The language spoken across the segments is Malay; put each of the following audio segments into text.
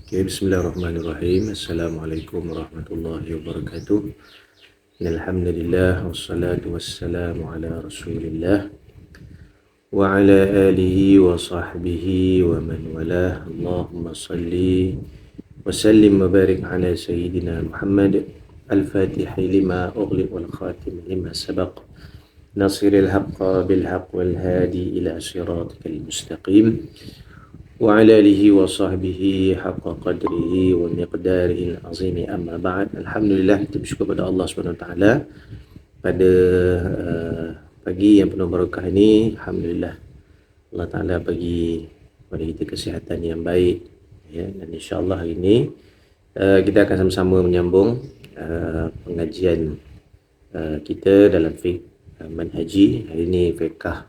Okay, bismillahirrahmanirrahim. Assalamualaikum warahmatullahi wabarakatuh. Alhamdulillah wassalatu wassalamu ala Rasulillah wa ala alihi wa sahbihi wa man walah. Allahumma salli wa sallim wa barik ala sayyidina Muhammad al-Fatih lima ughliq wal khatim lima sabaq. Nasiril haqqa bil haqq wal hadi ila siratikal mustaqim. وعلى آله وصحبه حق قدره ومقداره العظيم أما بعد. Alhamdulillah, kita bersyukur pada Allah SWT pada pagi yang penuh barakah ini. Alhamdulillah, Allah Ta'ala bagi kepada kita kesihatan yang baik, ya, dan insyaAllah hari ini kita akan sama-sama menyambung pengajian kita dalam fiqh manhaji. Hari ini fiqh,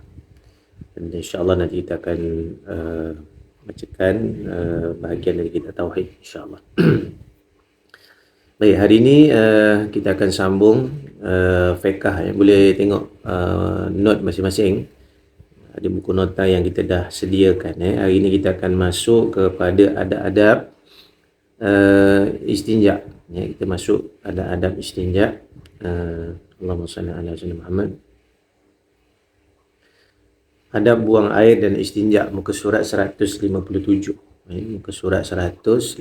dan insyaAllah nanti kita akan bacakan bahagian dari kitab Tauhid, insyaAllah. Baik, hari ini kita akan sambung fiqh. Boleh tengok note masing-masing. Ada buku nota yang kita dah sediakan. Hari ini kita akan masuk kepada adab-adab istinja. Kita masuk adab-adab istinja. Allahumma salli ala sayyidina Muhammad. Adab buang air dan istinja, muka surat 157. Muka surat 157.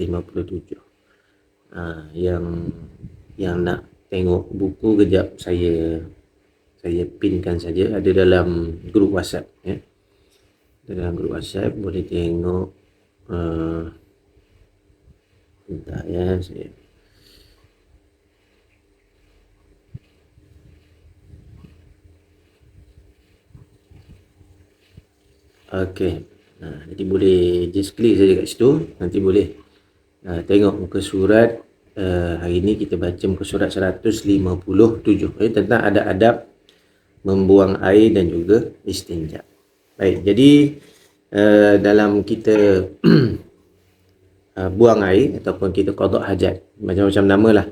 Yang nak tengok buku kejap, saya pinkan saja, ada dalam grup WhatsApp, ya. Dalam grup WhatsApp boleh tengok. Bentar ya, saya okey. Jadi boleh just klik saja kat situ. Nanti boleh tengok muka surat. Hari ini kita baca muka surat 157, tentang adab-adab membuang air dan juga istinja. Baik, jadi dalam kita buang air ataupun kita qada hajat, macam-macam namalah.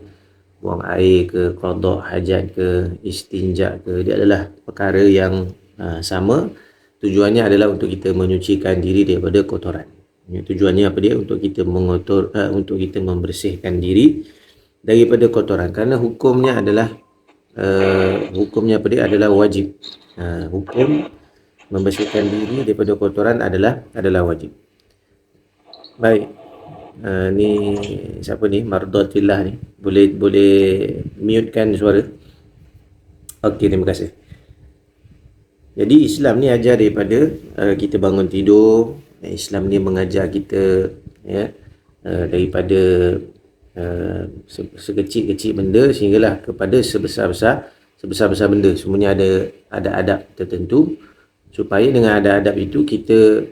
Buang air ke, qada hajat ke, istinja ke, dia adalah perkara yang sama. Tujuannya adalah untuk kita menyucikan diri daripada kotoran. Tujuannya apa dia? Untuk kita untuk kita membersihkan diri daripada kotoran. Kerana hukumnya adalah hukumnya apa dia? Adalah wajib. Hukum membersihkan diri daripada kotoran adalah wajib. Baik. Ni siapa ni? Mardatillah ni. Boleh mute kan suara? Okey, terima kasih. Jadi Islam ni ajar daripada kita bangun tidur. Islam ni mengajar kita, ya, daripada sekecil-kecil benda sehinggalah kepada sebesar-besar benda. Semuanya ada adab tertentu, supaya dengan adab itu kita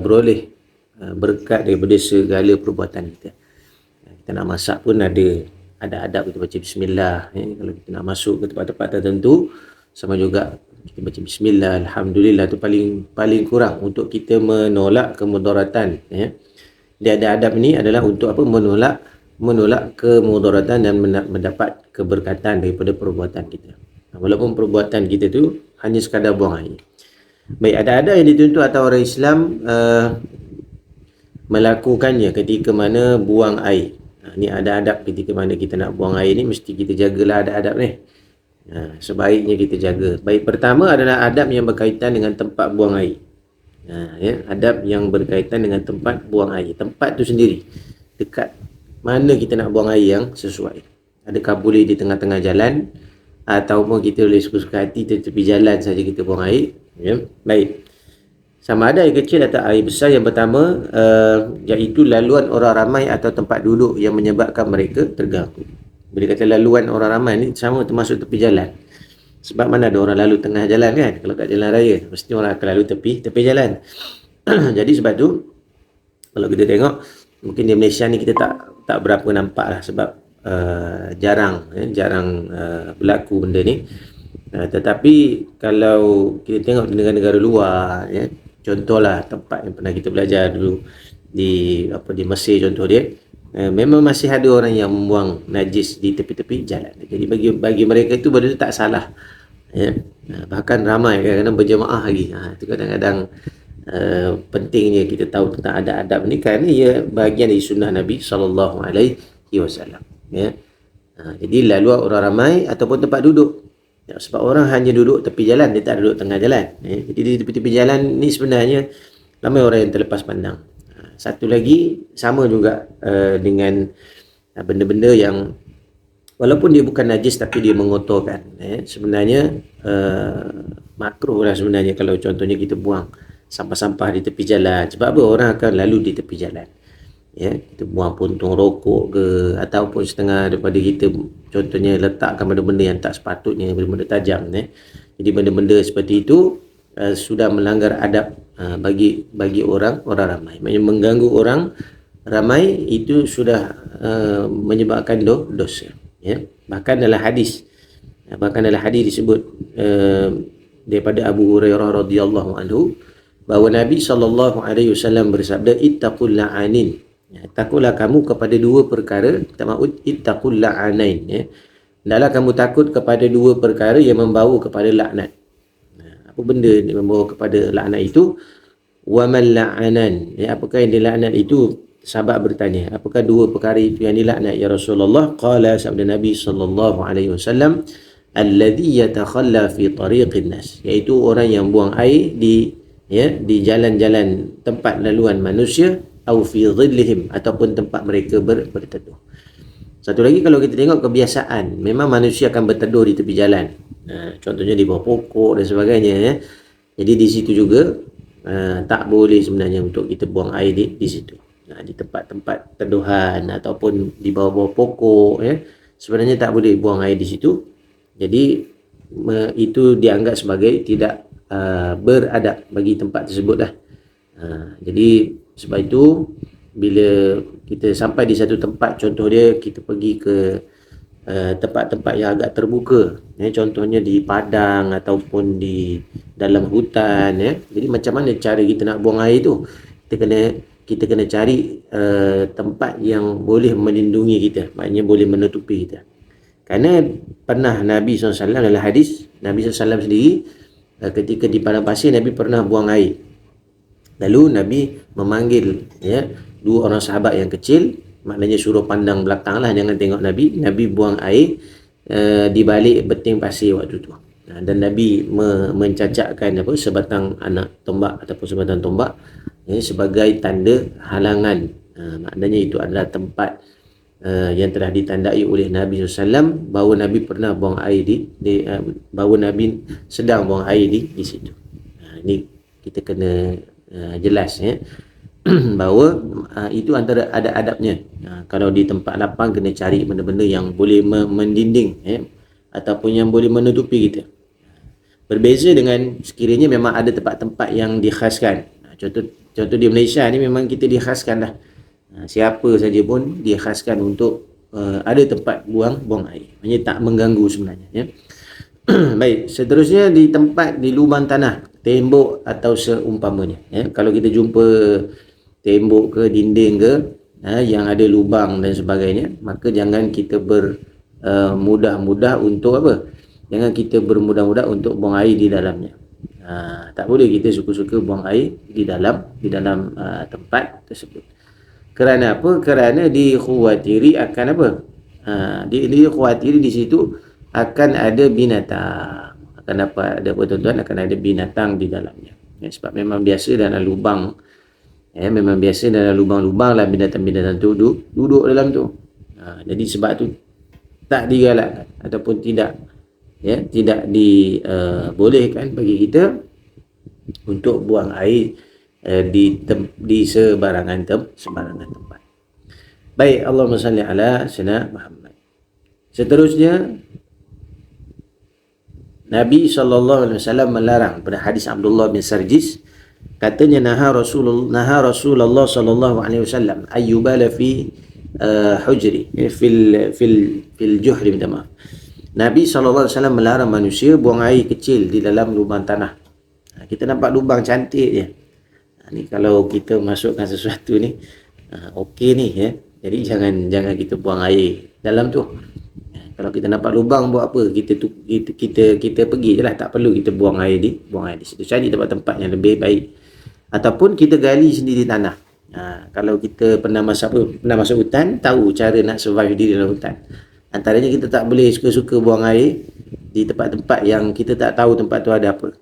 beroleh berkat daripada segala perbuatan kita. Kita nak masak pun ada adab, kita baca bismillah, ya. Kalau kita nak masuk ke tempat-tempat tertentu, sama juga kita baca bismillah, alhamdulillah. Tu paling kurang untuk kita menolak kemudaratan, ya. Dia ada adab ni adalah untuk apa? Menolak kemudaratan dan mendapat keberkatan daripada perbuatan kita. Walaupun perbuatan kita tu hanya sekadar buang air. Baik, ada yang dituntut atau orang Islam melakukannya ketika mana buang air. Ni ada adab ketika mana kita nak buang air ni, mesti kita jagalah ada adab ni. Sebaiknya kita jaga. Baik, pertama adalah adab yang berkaitan dengan tempat buang air. Ya, adab yang berkaitan dengan tempat buang air. Tempat tu sendiri, dekat mana kita nak buang air yang sesuai. Adakah boleh di tengah-tengah jalan, ataupun kita boleh suka-suka hati tepi jalan saja kita buang air, ya. Baik, sama ada air kecil atau air besar. Yang pertama iaitu laluan orang ramai atau tempat duduk yang menyebabkan mereka terganggu. Bila kata laluan orang ramai ni, sama termasuk tepi jalan. Sebab mana ada orang lalu tengah jalan kan? Kalau kat jalan raya, mesti orang akan lalu tepi jalan. Jadi sebab tu, kalau kita tengok, mungkin di Malaysia ni kita tak berapa nampak lah. Sebab jarang berlaku benda ni. Tetapi kalau kita tengok di negara-negara luar, ya, contohlah tempat yang pernah kita belajar dulu di Mesir, contoh dia, memang masih ada orang yang membuang najis di tepi-tepi jalan. Jadi bagi mereka itu benda itu tak salah, ya. Bahkan ramai, kadang-kadang berjemaah lagi. Itu kadang-kadang pentingnya kita tahu tentang adab-adab ni kerana ia bahagian dari sunnah Nabi sallallahu alaihi wasallam, ya. Jadi lalu orang ramai ataupun tempat duduk, ya, sebab orang hanya duduk tepi jalan, dia tak duduk tengah jalan, ya. Jadi di tepi-tepi jalan ni sebenarnya ramai orang yang terlepas pandang. Satu lagi sama juga dengan benda-benda yang walaupun dia bukan najis tapi dia mengotorkan, sebenarnya makruh lah sebenarnya kalau contohnya kita buang sampah-sampah di tepi jalan. Sebab apa? Orang akan lalu di tepi jalan, ya. Kita buang puntung rokok ke ataupun setengah daripada kita contohnya letakkan benda-benda yang tak sepatutnya, benda-benda tajam, ya. Jadi benda-benda seperti itu sudah melanggar adab bagi orang ramai. Maksudnya mengganggu orang ramai itu sudah menyebabkan dosa, ya. Bahkan dalam hadis disebut daripada Abu Hurairah radhiyallahu anhu bahawa Nabi SAW bersabda, ittaqul la'anin, ya, takutlah kamu kepada dua perkara, ittaqul la'anain, ya. Hendaklah kamu takut kepada dua perkara yang membawa kepada laknat. Apa benda yang membawa kepada laknat itu? Wa man la'anan, ya, apakah yang dilaknat itu? Sahabat bertanya, apakah dua perkara itu yang dilaknat ya Rasulullah? Qala, sabda Nabi sallallahu alaihi wasallam, alladhi yatakhalla fi tariqin nas, iaitu orang yang buang air di jalan-jalan tempat laluan manusia, au fi dhillihim, ataupun tempat mereka berteduh. Satu lagi, kalau kita tengok kebiasaan, memang manusia akan berteduh di tepi jalan, contohnya di bawah pokok dan sebagainya, ya. Jadi di situ juga tak boleh sebenarnya untuk kita buang air di situ, di tempat-tempat teduhan ataupun di bawah-bawah pokok, ya. Sebenarnya tak boleh buang air di situ. Jadi itu dianggap sebagai tidak beradab bagi tempat tersebut lah. Jadi sebab itu bila kita sampai di satu tempat, contoh dia kita pergi ke tempat-tempat yang agak terbuka, ya, contohnya di padang ataupun di dalam hutan, ya. Jadi macam mana cara kita nak buang air tu? Kita kena cari tempat yang boleh melindungi kita, maknanya boleh menutupi kita. Kerana pernah Nabi SAW dalam hadis, Nabi SAW sendiri ketika di padang pasir, Nabi pernah buang air. Lalu Nabi memanggil, ya, dua orang sahabat yang kecil, maknanya suruh pandang belakang lah, jangan tengok Nabi. Nabi buang air di balik beting pasir waktu tu. Dan Nabi mencacakkan sebatang anak tombak ataupun sebatang tombak, ya, sebagai tanda halangan. Maknanya itu adalah tempat yang telah ditandai oleh Nabi SAW bahawa Nabi pernah buang air bahawa Nabi sedang buang air di situ. Ini kita kena jelas, ya. Bahawa itu antara adab-adabnya. Kalau di tempat lapang kena cari benda-benda yang boleh mendinding, ya, ataupun yang boleh menutupi kita. Berbeza dengan sekiranya memang ada tempat-tempat yang dikhaskan. Contoh di Malaysia ni memang kita dikhaskan dah. Siapa saja pun dikhaskan untuk ada tempat buang air. Maksudnya tak mengganggu sebenarnya, ya. Baik, seterusnya di tempat di lubang tanah, tembok atau seumpamanya, ya. Kalau kita jumpa tembok ke dinding ke yang ada lubang dan sebagainya, maka jangan kita bermudah-mudah untuk apa? Jangan kita bermudah-mudah untuk buang air di dalamnya. Tak boleh kita suka-suka buang air di dalam tempat tersebut. Kerana apa? Kerana dikhawatiri akan apa? Dikhawatiri di situ akan ada binatang. Akan dapat ada tuan-tuan, akan ada binatang di dalamnya. Ya, sebab memang biasa dalam lubang, memang biasa dalam lubang-lubang lah binatang-binatang tu duduk dalam tu. Jadi sebab tu tak digalakkan ataupun tidak dibolehkan bagi kita untuk buang air di sebarangan tempat. Baik, Allahumma salli ala sayyidina Muhammad. Seterusnya Nabi SAW melarang pada hadis Abdullah bin Sarjis, katanya naha Rasulullah sallallahu alaihi wasallam ayyubala fi hujri, fil juhri, minta maaf. Nabi SAW melarang manusia buang air kecil di dalam lubang tanah. Kita nampak lubang cantik je. Ni kalau kita masukkan sesuatu ni, okey ni, ya. Jadi jangan kita buang air dalam tu. Kalau kita nampak lubang, buat apa? Kita pergi je lah, tak perlu kita buang air di situ. Cari tempat-tempat yang lebih baik. ataupun kita gali sendiri tanah. Kalau kita pernah masuk hutan, tahu cara nak survive di dalam hutan. Antaranya kita tak boleh suka-suka buang air di tempat-tempat yang kita tak tahu tempat tu ada apa.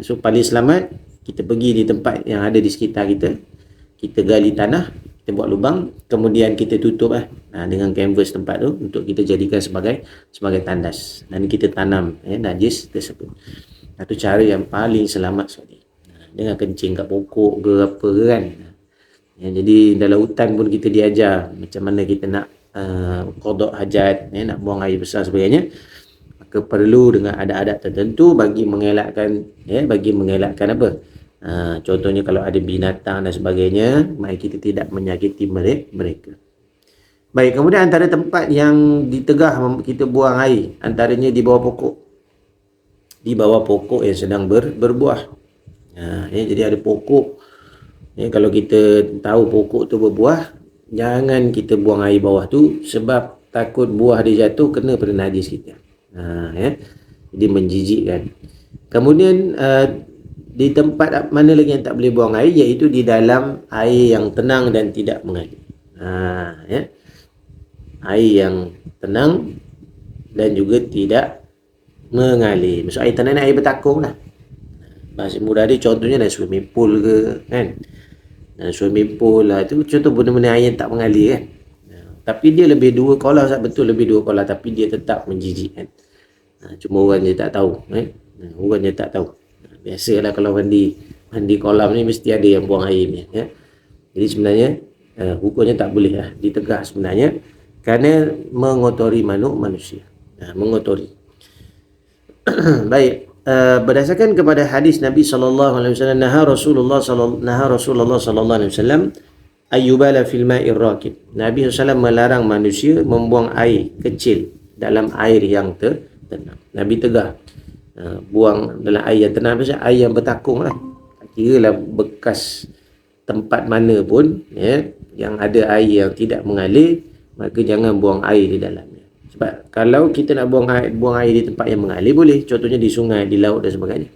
So paling selamat kita pergi di tempat yang ada di sekitar kita. Kita gali tanah, kita buat lubang, kemudian kita tutup dengan kanvas tempat tu untuk kita jadikan sebagai tandas. Dan kita tanam najis tersebut. Itu cara yang paling selamat sekali. Jangan kencing kat pokok ke apa ke kan. Jadi dalam hutan pun kita diajar macam mana kita nak qada hajat, nak buang air besar sebagainya. Maka perlu dengan adat-adat tertentu bagi mengelakkan apa? Contohnya kalau ada binatang dan sebagainya, mari kita tidak menyakiti mereka. Baik, kemudian antara tempat yang ditegah kita buang air, antaranya di bawah pokok. Di bawah pokok yang sedang berbuah. Jadi ada pokok. Kalau kita tahu pokok tu berbuah, jangan kita buang air bawah tu sebab takut buah dia jatuh kena pada najis kita. Jadi menjijikkan. Kemudian di tempat mana lagi yang tak boleh buang air, iaitu di dalam air yang tenang dan tidak mengalir. Air yang tenang dan juga tidak mengalir. Maksud air tenang ni air bertakung lah. Bahasa mudah dia contohnya dalam swimming pool ke kan. Dalam swimming pool lah, itu contoh benda-benda air yang tak mengalir kan. Tapi dia lebih dua kolam, betul lebih dua kolam, tapi dia tetap menjijikkan. Cuma orang je tak tahu orang je tak tahu. Biasalah kalau mandi kolam ni mesti ada yang buang air ni Jadi sebenarnya hukumnya tak boleh ditegah sebenarnya kerana mengotori manusia. Mengotori. Baik. Berdasarkan kepada hadis Nabi sallallahu alaihi wasallam, naha Rasulullah sallallahu alaihi wasallam ayyubala fil ma'ir rakid. Nabi SAW melarang manusia membuang air kecil dalam air yang tenang. Nabi tegah buang dalam air yang tenang, maksudnya air yang bertakung lah. Kiralah bekas tempat mana pun yang ada air yang tidak mengalir, maka jangan buang air di dalamnya. Sebab kalau kita nak buang air di tempat yang mengalir boleh, contohnya di sungai, di laut dan sebagainya.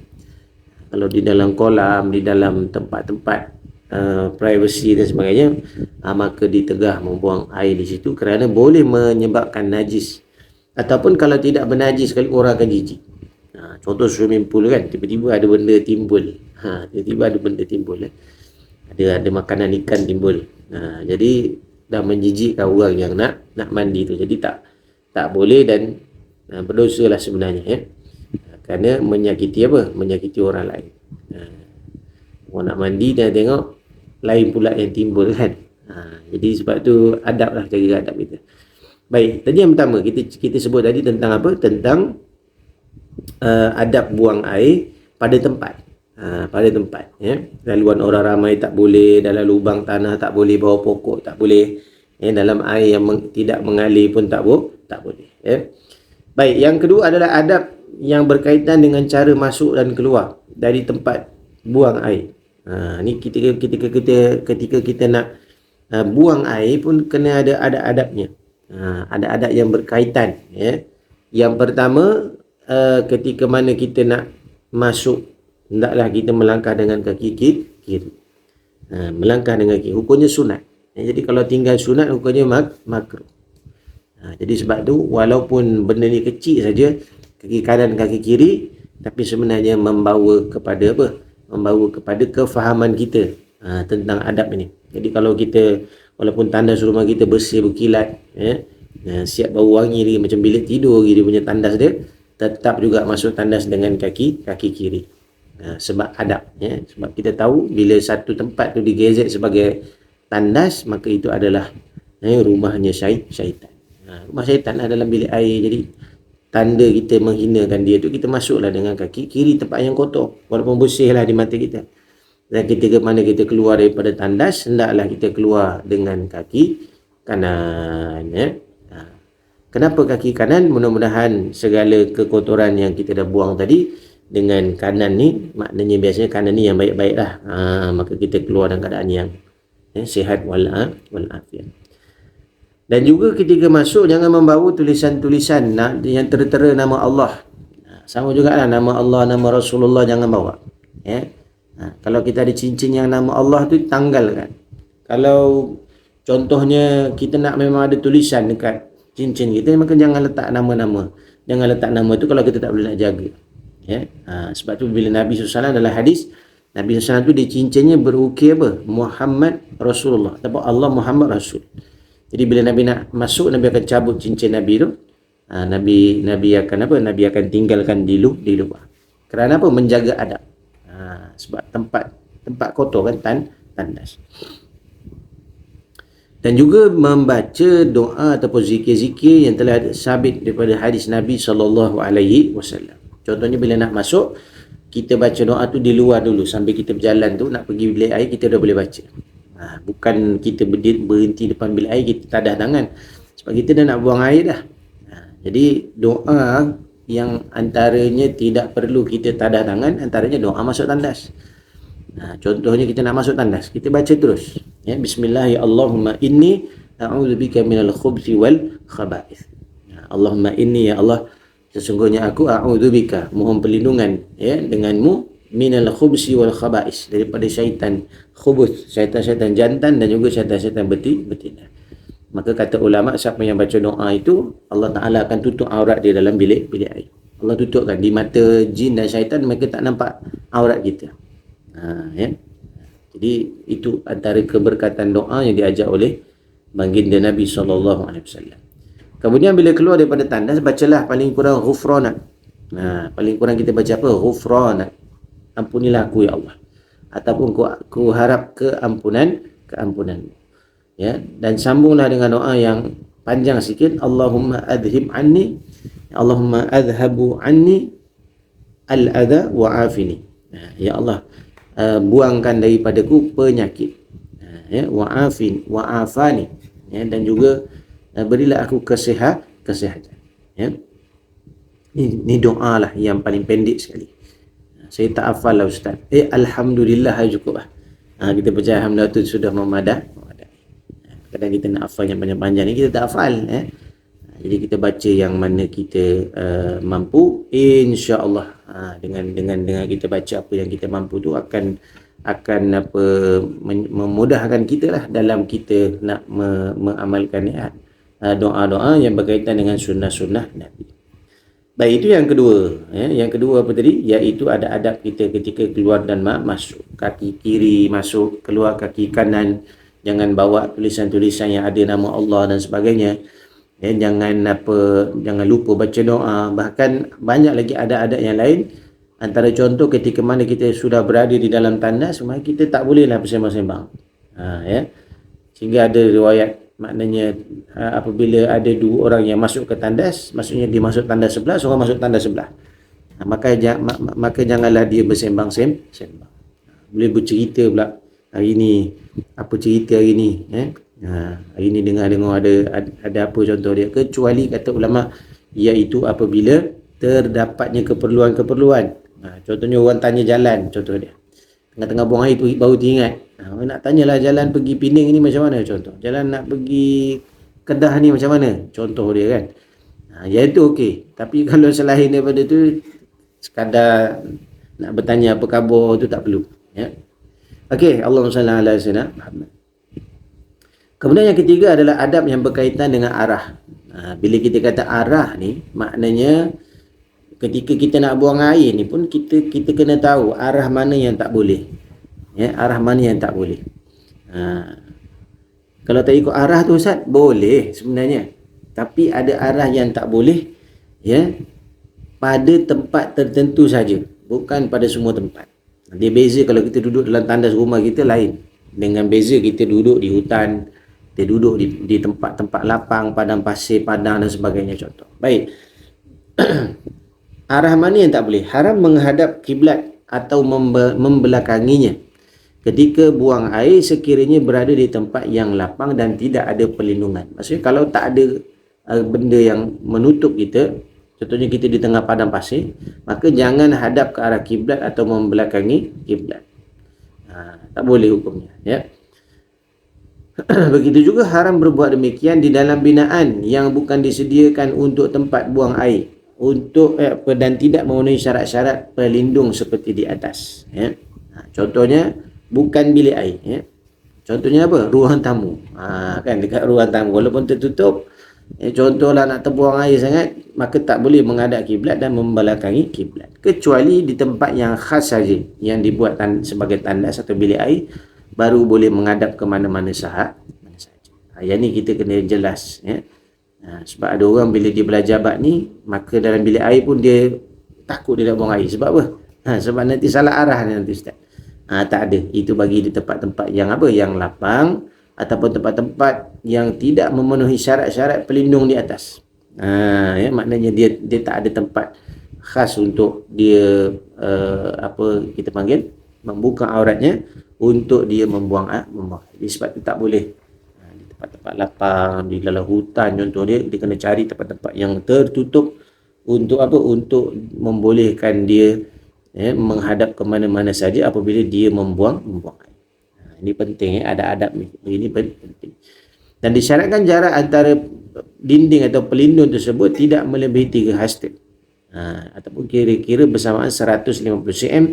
Kalau di dalam kolam, di dalam tempat-tempat privacy dan sebagainya, maka ditegah membuang air di situ kerana boleh menyebabkan najis. Ataupun kalau tidak bernajis sekali, orang akan jijik. Contoh swimming pool kan, tiba-tiba ada benda timbul. Ada makanan ikan timbul. Jadi dah menjijikkan orang yang nak mandi tu. Jadi tak boleh dan berdosa lah sebenarnya kerana menyakiti orang lain. Orang nak mandi dan tengok lain pula yang timbul kan. Jadi sebab tu adab lah, jaga adab kita. Baik, tadi yang pertama kita sebut tadi tentang apa? Tentang adab buang air pada tempat. Laluan orang ramai tak boleh, dalam lubang tanah tak boleh, bawah pokok tak boleh, dalam air yang tidak mengalir pun tak boleh. Baik, yang kedua adalah adab yang berkaitan dengan cara masuk dan keluar dari tempat buang air. Ni ketika kita nak buang air pun kena ada adab-adabnya. Ada adab yang berkaitan. Yang pertama, ketika mana kita nak masuk, hendaklah kita melangkah dengan kaki kiri. Melangkah dengan kaki, hukumnya sunat. Jadi kalau tinggal sunat, hukumnya makruh. Jadi sebab tu walaupun benda ni kecil saja, kaki kanan kaki kiri, tapi sebenarnya membawa kepada apa? Membawa kepada kefahaman kita tentang adab ini. Jadi kalau kita walaupun tandas rumah kita bersih berkilat, siap bau wangi lagi, macam bilik tidur lagi dia punya tandas dia, tetap juga masuk tandas dengan kaki kiri. Sebab adab, sebab kita tahu bila satu tempat tu digezet sebagai tandas, maka itu adalah rumahnya syaitan. Rumah syaitan dalam bilik air. Jadi tanda kita menghinakan dia tu, kita masuklah dengan kaki kiri, tempat yang kotor walaupun bersih lah di mata kita. Dan ketika mana kita keluar daripada tandas, hendaklah kita keluar dengan kaki kanan. Kenapa kaki kanan? Mudah-mudahan segala kekotoran yang kita dah buang tadi dengan kanan ni, maknanya biasanya kanan ni yang baik-baik lah. Maka kita keluar dalam keadaan yang sihat walafiat. Dan juga ketika masuk, jangan membawa tulisan-tulisan yang tertera nama Allah. Sama juga lah, nama Allah, nama Rasulullah jangan bawa. Kalau kita ada cincin yang nama Allah tu, tanggalkan. Kalau contohnya kita nak memang ada tulisan dekat cincin kita, maka jangan letak nama-nama. Jangan letak nama tu kalau kita tak boleh nak jaga. Ya. Sebab tu bila Nabi SAW dalam hadis, Nabi SAW tu di cincinnya berukir apa? Muhammad Rasulullah. Ataupun Allah Muhammad Rasul. Jadi bila Nabi nak masuk, Nabi akan cabut cincin Nabi tu. Nabi akan apa? Nabi akan tinggalkan di luar. Kerana apa? Menjaga adab. Sebab tempat kotor kan, tandas. Dan juga membaca doa ataupun zikir-zikir yang telah sabit daripada hadis Nabi SAW. Contohnya bila nak masuk, kita baca doa tu di luar dulu. Sambil kita berjalan tu, nak pergi bilik air, kita dah boleh baca. Bukan kita berhenti depan bilik air, kita tadah tangan. Sebab kita dah nak buang air dah. Jadi doa yang antaranya tidak perlu kita tadah tangan, antaranya doa masuk tandas. Contohnya kita nak masuk tandas, kita baca terus. Ya, Bismillah, ya Allahumma inni a'udzubika minal khubthi wal khaba'ith. Allahumma inni, ya Allah, sesungguhnya aku a'udzubika, mohon perlindungan ya denganmu, minal khubthi wal khaba'ith, daripada syaitan khubuth, syaitan-syaitan jantan dan juga syaitan-syaitan betina. Maka kata ulama, siapa yang baca doa itu, Allah Ta'ala akan tutup aurat dia dalam bilik air. Allah tutupkan di mata jin dan syaitan, mereka tak nampak aurat kita. Ya. Jadi itu antara keberkatan doa yang diajar oleh baginda Nabi SAW. Kemudian bila keluar daripada tandas, bacalah paling kurang ghufranak. Paling kurang kita baca apa? Ghufranak. Ampunilah aku ya Allah. Ataupun ku harap keampunan. Ya, dan sambunglah dengan doa yang panjang sikit. Allahumma adhib anni, Allahumma adhabu anni al-adha wa afini. Ya Allah, buangkan daripadaku penyakit, ya, wa afani, ya, dan juga berilah aku kesihatan. Ya. Ini doa lah yang paling pendek sekali. Saya tak hafal lah Ustaz. Alhamdulillah cukup lah. Kita percaya alhamdulillah tu sudah memadah. Kadang kita nak hafal yang panjang-panjang ni, kita tak hafal. Jadi kita baca yang mana kita mampu, insya-Allah. Dengan kita baca apa yang kita mampu tu akan memudahkan kita lah dalam kita nak mengamalkan doa-doa yang berkaitan dengan sunnah-sunnah Nabi. Baik, itu yang kedua. Yang kedua apa tadi? Iaitu ada adab kita ketika keluar dan masuk. Kaki kiri masuk, keluar kaki kanan. Jangan bawa tulisan-tulisan yang ada nama Allah dan sebagainya. Jangan lupa baca doa. Bahkan banyak lagi adab-adab yang lain. Antara contoh ketika mana kita sudah berada di dalam tandas, maka kita tak bolehlah bersembang-sembang. Sehingga ada riwayat, maknanya apabila ada dua orang yang masuk ke tandas, maksudnya dia masuk tandas sebelah, seorang masuk tandas sebelah. Maka janganlah dia bersembang-sembang. Boleh bercerita pula, hari ni apa cerita hari ni, hari ni dengar ada apa contoh dia, kecuali kata ulama iaitu apabila terdapatnya keperluan. Contohnya orang tanya jalan, contoh dia tengah-tengah buang air tu baru teringat, nak tanyalah jalan pergi Pening ni macam mana, contoh jalan nak pergi Kedah ni macam mana, contoh dia kan. Yang itu okey, tapi kalau selain daripada tu sekadar nak bertanya apa khabar tu tak perlu, ya. Okey, Allahumma salli ala sayyidina Muhammad. Kemudian yang ketiga adalah adab yang berkaitan dengan arah. Bila kita kata arah ni, maknanya ketika kita nak buang air ni pun kita kena tahu arah mana yang tak boleh. Ya, arah mana yang tak boleh. Kalau tak ikut arah tu Ustaz, boleh sebenarnya. Tapi ada arah yang tak boleh, ya, pada tempat tertentu saja, bukan pada semua tempat. Dia beza kalau kita duduk dalam tandas rumah kita lain dengan beza kita duduk di hutan, kita duduk di tempat-tempat lapang, padang pasir, padang dan sebagainya, contoh. Baik. Arah mana yang tak boleh? Haram menghadap kiblat atau membelakanginya ketika buang air sekiranya berada di tempat yang lapang dan tidak ada perlindungan. Maksudnya kalau tak ada benda yang menutup kita, contohnya kita di tengah padang pasir, maka jangan hadap ke arah kiblat atau membelakangi kiblat. Tak boleh hukumnya, ya. Begitu juga haram berbuat demikian di dalam binaan yang bukan disediakan untuk tempat buang air, dan tidak memenuhi syarat-syarat pelindung seperti di atas, ya. Contohnya bukan bilik air, ya. Contohnya apa? Ruang tamu. Kan dekat ruang tamu walaupun tertutup, contohlah nak terbuang air sangat, maka tak boleh menghadap kiblat dan membelakangi kiblat. Kecuali di tempat yang khas saja, yang dibuat sebagai tandas atau bilik air, baru boleh menghadap ke mana-mana sahaja. Yang ni kita kena jelas, ya. Sebab ada orang bila dia belajar bab ni, maka dalam bilik air pun dia takut dia nak buang air. Sebab apa? Sebab nanti salah arah nanti Ustaz. Tak ada. Itu bagi di tempat-tempat yang apa? Yang lapang ataupun tempat-tempat yang tidak memenuhi syarat-syarat pelindung di atas. Ya, maknanya dia tak ada tempat khas untuk dia apa kita panggil membuka auratnya untuk dia membuang air. Jadi sebab itu tak boleh. Di tempat-tempat lapang, di dalam hutan contoh dia kena cari tempat-tempat yang tertutup untuk apa? Untuk membolehkan dia menghadap ke mana-mana saja apabila dia membuang air. Ini penting, ada adab ni. Ini penting. Dan disyaratkan jarak antara dinding atau pelindung tersebut tidak melebihi 3 hasta. Ataupun kira-kira bersamaan 150 cm.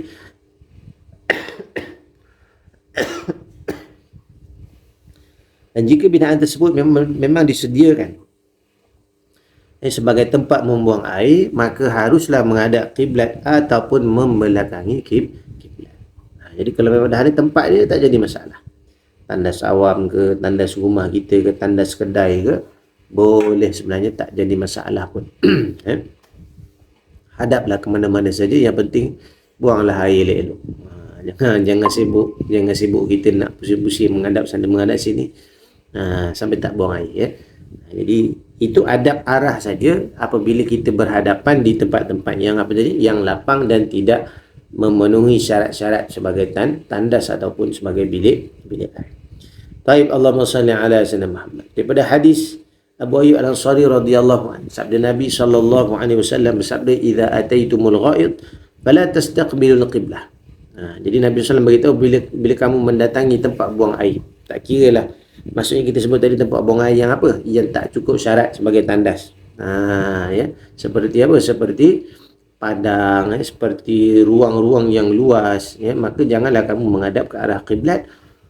Dan jika binaan tersebut memang disediakan sebagai tempat membuang air, maka haruslah menghadap kiblat ataupun membelakangi kiblat. Jadi kalau memang dah ada tempat dia, tak jadi masalah. Tandas awam ke, tandas rumah kita ke, tandas kedai ke, boleh sebenarnya, tak jadi masalah pun. Hadaplah ke mana-mana saja, yang penting buanglah air elok-elok. Jangan sibuk kita nak pusing-pusing menghadap sana menghadap sini sampai tak buang air, ya. Jadi itu adab arah saja apabila kita berhadapan di tempat-tempat yang apa tadi, yang lapang dan tidak memenuhi syarat-syarat sebagai tandas ataupun sebagai bilik air. Baik, Allahumma salli ala sayyidina Muhammad. Daripada hadis Abu Ayyub Al-Ansari radhiyallahu anhu, sabda Nabi sallallahu alaihi wasallam bersabda, "Idza ataitumul ghaid fala tastaqbilul qiblah." Jadi Nabi sallallahu beritahu, bila kamu mendatangi tempat buang air, tak kiralah, maksudnya kita sebut tadi tempat buang air yang apa? Yang tak cukup syarat sebagai tandas. Ya, seperti apa? Seperti padang, seperti ruang-ruang yang luas, ya, maka janganlah kamu menghadap ke arah kiblat,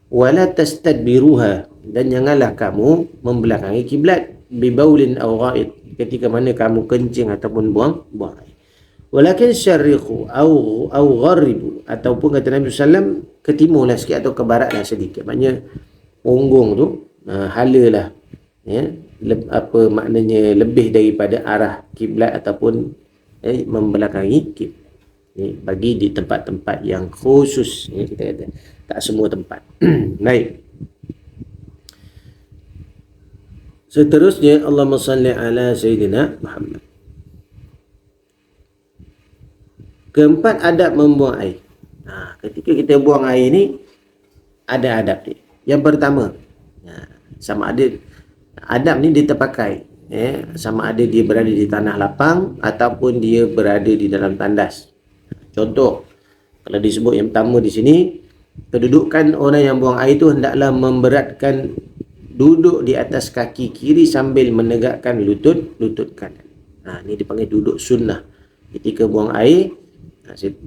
wala tastadbiruha, dan janganlah kamu membelakangi kiblat, bibaulin aw ghaid, ketika mana kamu kencing ataupun buang air. Walakin syarriqu aw gharribu, ataupun kata Nabi sallam, ke timurlah sikit atau ke baratlah sedikit. Maknanya punggung tu halalah, ya, apa maknanya, lebih daripada arah kiblat ataupun membelakangi kiblat. Bagi di tempat-tempat yang khusus, ya, kita kata tak semua tempat. Baik. Seterusnya, Allahumma salli ala sayyidina Muhammad. Keempat, adab membuang air. Ketika kita buang air ni ada adab dia. Yang pertama, sama ada adab ni dia terpakai, sama ada dia berada di tanah lapang ataupun dia berada di dalam tandas. Contoh, kalau disebut yang pertama di sini, kedudukan orang yang buang air itu hendaklah memberatkan duduk di atas kaki kiri sambil menegakkan lutut kanan. Ini dipanggil duduk sunnah ketika buang air.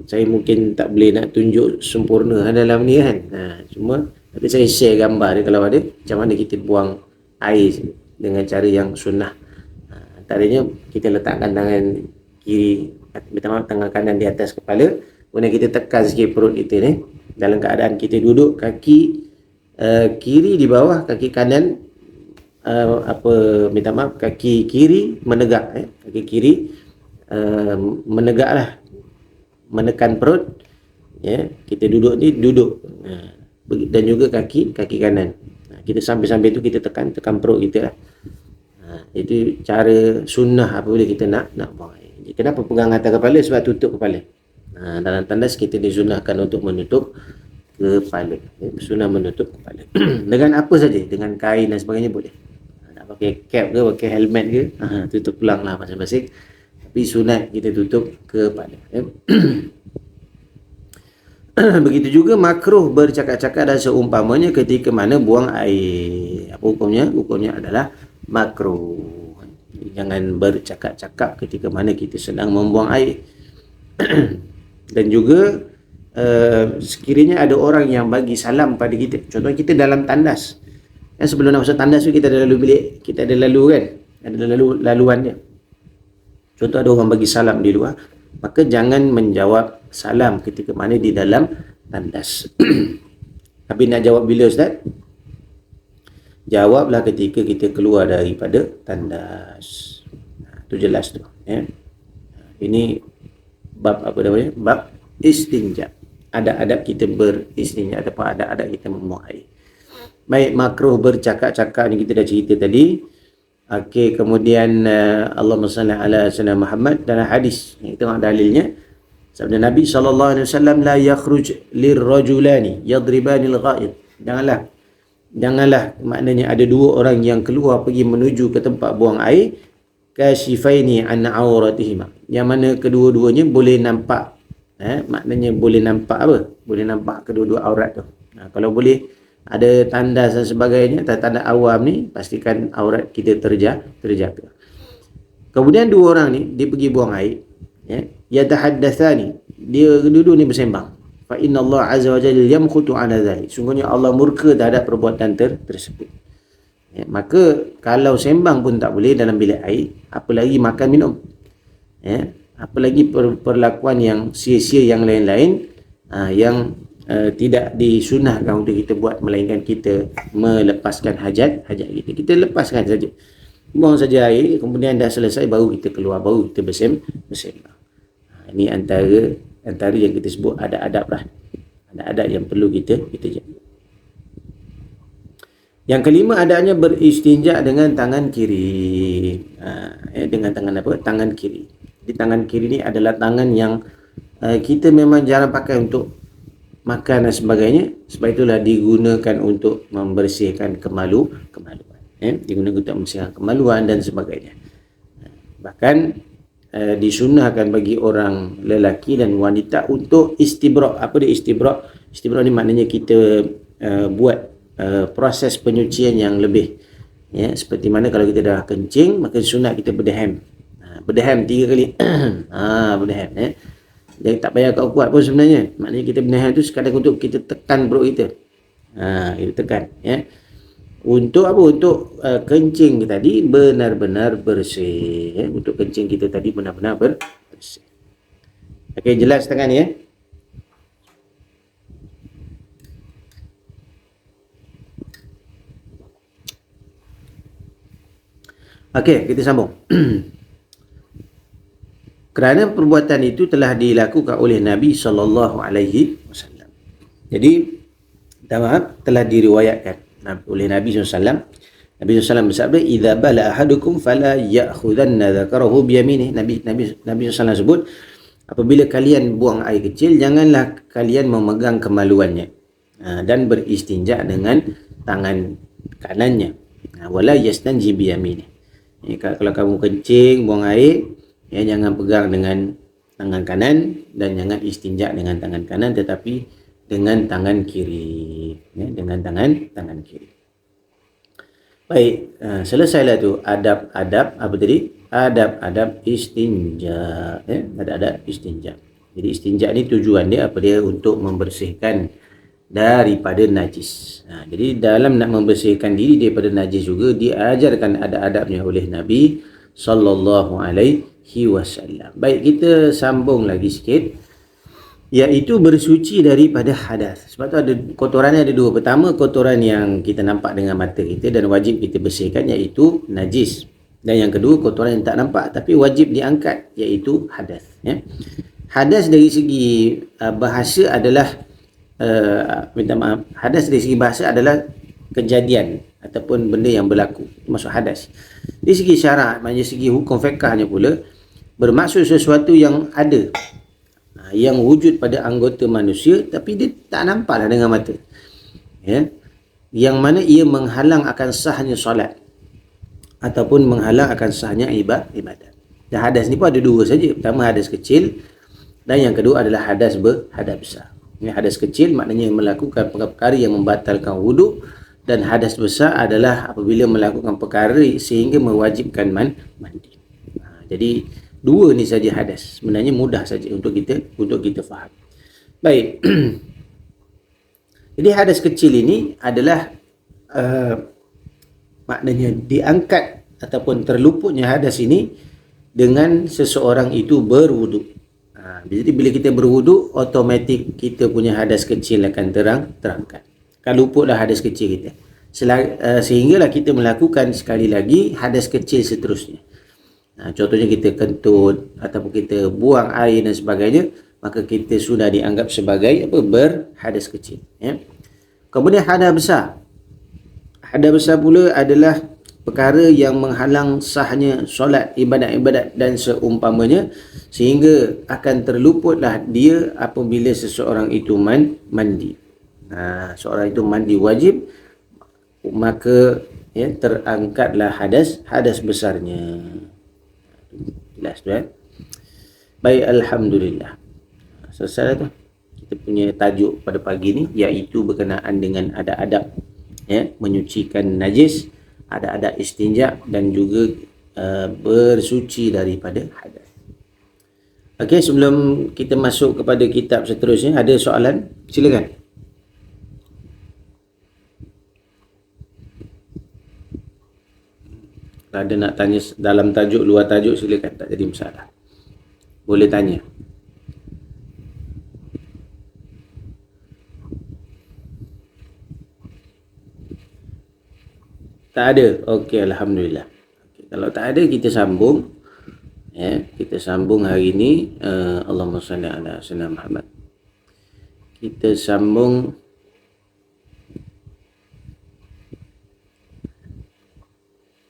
Saya mungkin tak boleh nak tunjuk sempurna dalam ni kan. Cuma tapi saya share gambar dia kalau ada, macam mana kita buang air dengan cara yang sunnah. Antaranya kita letakkan tangan kiri, tangan kanan di atas kepala, kemudian kita tekan sikit perut kita ni, dalam keadaan kita duduk, kaki kiri di bawah, kaki kanan kaki kiri menegak, kaki kiri menegaklah, menekan perut, ya. Kita duduk ni duduk, dan juga kaki kanan. Kita sambil itu kita tekan perut kita lah. Itu cara sunnah apabila kita nak buang air. Kenapa pegang atas kepala? Sebab tutup kepala. Dalam tandas kita disunahkan untuk menutup kepala, sunnah menutup kepala. Dengan apa saja, dengan kain dan sebagainya boleh. Nak pakai cap ke, pakai helmet ke, tutup pulang lah masing-masing. Tapi sunat kita tutup kepala. Begitu juga makruh bercakap-cakap dan seumpamanya ketika mana buang air. Apa hukumnya? Hukumnya adalah makruh. Jangan bercakap-cakap ketika mana kita sedang membuang air. Dan juga sekiranya ada orang yang bagi salam pada kita, contoh kita dalam tandas kan, sebelum nak masuk tandas tu kita ada lalu bilik, kita ada lalu kan, ada laluan dia. Contoh ada orang bagi salam di luar, maka jangan menjawab salam ketika mana di dalam tandas. Tapi nak jawab bila Ustaz? Jawablah ketika kita keluar daripada tandas. Itu jelas tu. Ini bab apa namanya? Bab istinja. Adab-adab kita beristinja ataupun adab-adab kita membuang air. Baik, makruh bercakap-cakap ni kita dah cerita tadi. Okey, kemudian Allahumma salli ala sayyidina Muhammad, dalam hadis yang tengok dalilnya sabda Nabi SAW, la yakhruj lirrajulani yadribani al-ghaid. Janganlah maknanya ada dua orang yang keluar pergi menuju ke tempat buang air, kashifaini an auratihima, yang mana kedua-duanya boleh nampak, maknanya boleh nampak apa? Boleh nampak kedua-dua aurat tu. Kalau boleh ada tandas dan sebagainya, tanda awam ni, pastikan aurat kita terjaga. Kemudian dua orang ni dia pergi buang air, yatahaddatsani, dia dua-dua ni bersembang. Fa inna Allah azza wa jalla yamqutu ala dhalik, sungguhnya Allah murka terhadap perbuatan tersebut. Maka kalau sembang pun tak boleh dalam bilik air, apalagi makan minum, apalagi perlakuan yang sia-sia yang lain-lain, yang tidak disunahkan untuk kita buat, melainkan kita melepaskan hajat kita. Kita lepaskan saja, buang saja air, kemudian dah selesai baru kita keluar, baru kita bersembang. Ini antara yang kita sebut adab-adab lah, adab-adab yang perlu kita jaga. Yang kelima, adanya beristinja dengan tangan kiri. Dengan tangan apa? Tangan kiri. Jadi tangan kiri ni adalah tangan yang kita memang jarang pakai untuk makan dan sebagainya. Sebab itulah digunakan untuk membersihkan kemaluan. Digunakan untuk membersihkan kemaluan dan sebagainya. Bahkan disunahkan bagi orang lelaki dan wanita untuk istibrak. Apa dia istibrak? Istibrak ni maknanya kita buat proses penyucian yang lebih, seperti mana kalau kita dah kencing, maka sunat kita berdeham. Berdeham 3 kali. Berdeham. Jadi tak payah kau kuat pun sebenarnya. Maknanya kita berdeham tu sekadar untuk kita tekan perut kita. Kita tekan, untuk apa? Untuk kencing tadi benar-benar bersih. Untuk kencing kita tadi benar-benar bersih. Okey, jelas tangan ni, Okey, kita sambung. Kerana perbuatan itu telah dilakukan oleh Nabi SAW. Jadi, telah diriwayatkan oleh Nabi SAW. Nabi SAW bersabda, "Idza bala ahadukum fala ya'khudanna dzakarahu biyaminih." Nabi SAW sebut, apabila kalian buang air kecil, janganlah kalian memegang kemaluannya, dan beristinja dengan tangan kanannya. Wala yastanji biyaminih. Kalau kamu kencing, buang air, jangan pegang dengan tangan kanan dan jangan istinja dengan tangan kanan, tetapi dengan tangan kiri. Dengan tangan kiri. Baik, selesailah tu adab-adab apa tadi? Adab-adab istinja. Adab-adab istinja. Jadi istinja ni tujuan dia apa dia? Untuk membersihkan daripada najis. Jadi dalam nak membersihkan diri daripada najis juga diajarkan adab-adabnya oleh Nabi sallallahu alaihi wasallam. Baik, kita sambung lagi sikit, iaitu bersuci daripada hadas. Sebab tu ada kotorannya ada dua. Pertama, kotoran yang kita nampak dengan mata kita dan wajib kita bersihkan, iaitu najis. Dan yang kedua, kotoran yang tak nampak tapi wajib diangkat, iaitu hadas. Hadas dari segi bahasa adalah hadas dari segi bahasa adalah kejadian ataupun benda yang berlaku, masuk hadas. Dari segi syarak, maksudnya segi hukum fiqahnya pula, bermaksud sesuatu yang ada, yang wujud pada anggota manusia tapi dia tak nampaklah dengan mata, yang mana ia menghalang akan sahnya solat ataupun menghalang akan sahnya ibadat. Dan hadas ni pun ada dua saja. Pertama, hadas kecil, dan yang kedua adalah hadas besar. Hadas kecil maknanya melakukan perkara yang membatalkan wuduk, dan hadas besar adalah apabila melakukan perkara sehingga mewajibkan mandi. Jadi dua ni saja hadas. Sebenarnya mudah saja untuk kita faham. Baik. Jadi hadas kecil ini adalah maknanya diangkat ataupun terluputnya hadas ini dengan seseorang itu berwuduk. Jadi bila kita berwuduk, automatik kita punya hadas kecil akan terangkat. Kan luputlah hadas kecil kita. Sehinggalah kita melakukan sekali lagi hadas kecil seterusnya. Contohnya kita kentut ataupun kita buang air dan sebagainya, maka kita sudah dianggap sebagai berhadas kecil. Ya. Kemudian hadas besar. Hadas besar pula adalah perkara yang menghalang sahnya solat, ibadat-ibadat dan seumpamanya, sehingga akan terluputlah dia apabila seseorang itu mandi. Seorang itu mandi wajib, maka terangkatlah hadas besarnya. Jelas tu Baik, alhamdulillah. Selesai tu kita punya tajuk pada pagi ni, iaitu berkenaan dengan adab-adab menyucikan najis, adab-adab istinja dan juga bersuci daripada hadas. Okey, sebelum kita masuk kepada kitab seterusnya, ada soalan? Silakan. Kalau ada nak tanya dalam tajuk, luar tajuk, silakan, tak jadi masalah. Boleh tanya. Tak ada? Okey, alhamdulillah. Okay, kalau tak ada, kita sambung. Kita sambung hari ini. Allahumma salli ala sayyidina Muhammad. Kita sambung.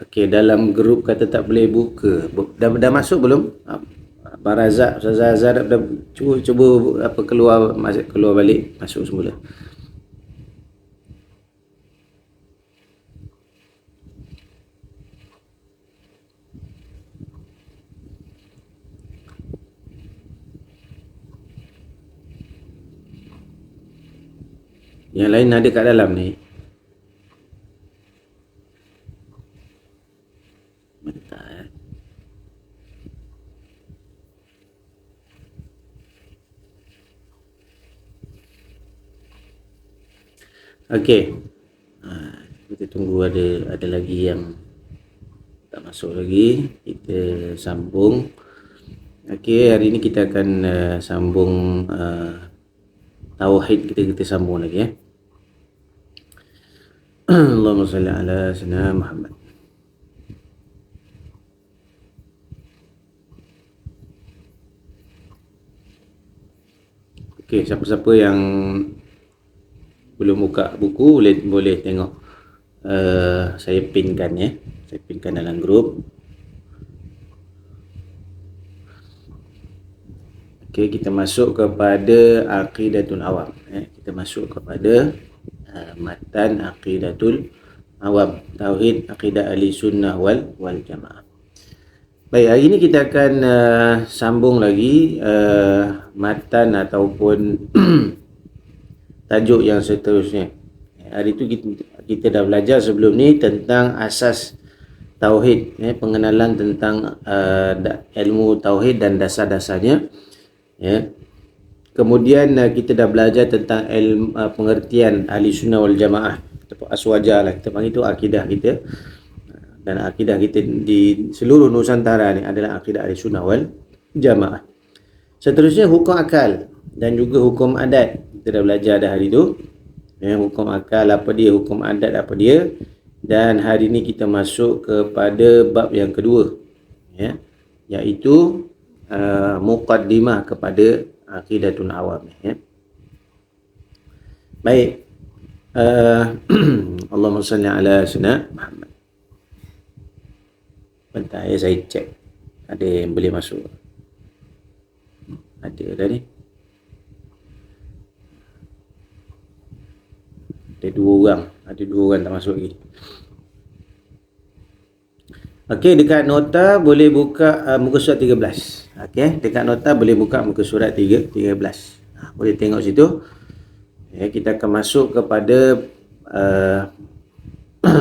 Okey, dalam grup kata tak boleh buka. Dah masuk belum? Abang Razak, Ustaz Azhar dah cuba keluar balik, masuk semula. Yang lain ada kat dalam ni. Bentar. Okey. Kita tunggu ada lagi yang tak masuk lagi. Kita sambung. Okey, hari ini kita akan sambung tauhid, kita sambung lagi Allahumma salli ala sayyidina Muhammad. Okey, siapa-siapa yang belum buka buku boleh tengok. Saya pinkan Saya pinkan dalam grup. Okey, kita masuk kepada Aqidatul Awam. Kita masuk kepada matan Aqidatul Awam, Tauhid Aqidah Ahli Sunnah wal Jamaah. Baik, hari ini kita akan sambung lagi matan ataupun tajuk yang seterusnya. Hari itu kita dah belajar sebelum ni tentang asas tauhid, pengenalan tentang ilmu tauhid dan dasar-dasarnya. Kemudian kita dah belajar tentang pengertian Ahli Sunnah wal Jamaah ataupun aswaja lah, kita panggil itu akidah kita. Dan akidah kita di seluruh Nusantara ni adalah akidah Ahli Sunnah wal Jamaah. Seterusnya hukum akal dan juga hukum adat. Kita dah belajar dah hari tu. Hukum akal apa dia, hukum adat apa dia. Dan hari ni kita masuk kepada bab yang kedua, iaitu muqaddimah kepada Aqidatul Awam. Baik. Allahumma salli ala sayyidina Muhammad. Bentar saya cek ada yang boleh masuk. Ada dah ni. Ada dua orang tak masuk lagi. Okey, dekat nota boleh buka muka surat 13. Okey, dekat nota boleh buka muka surat 13. Boleh tengok situ. Kita akan masuk kepada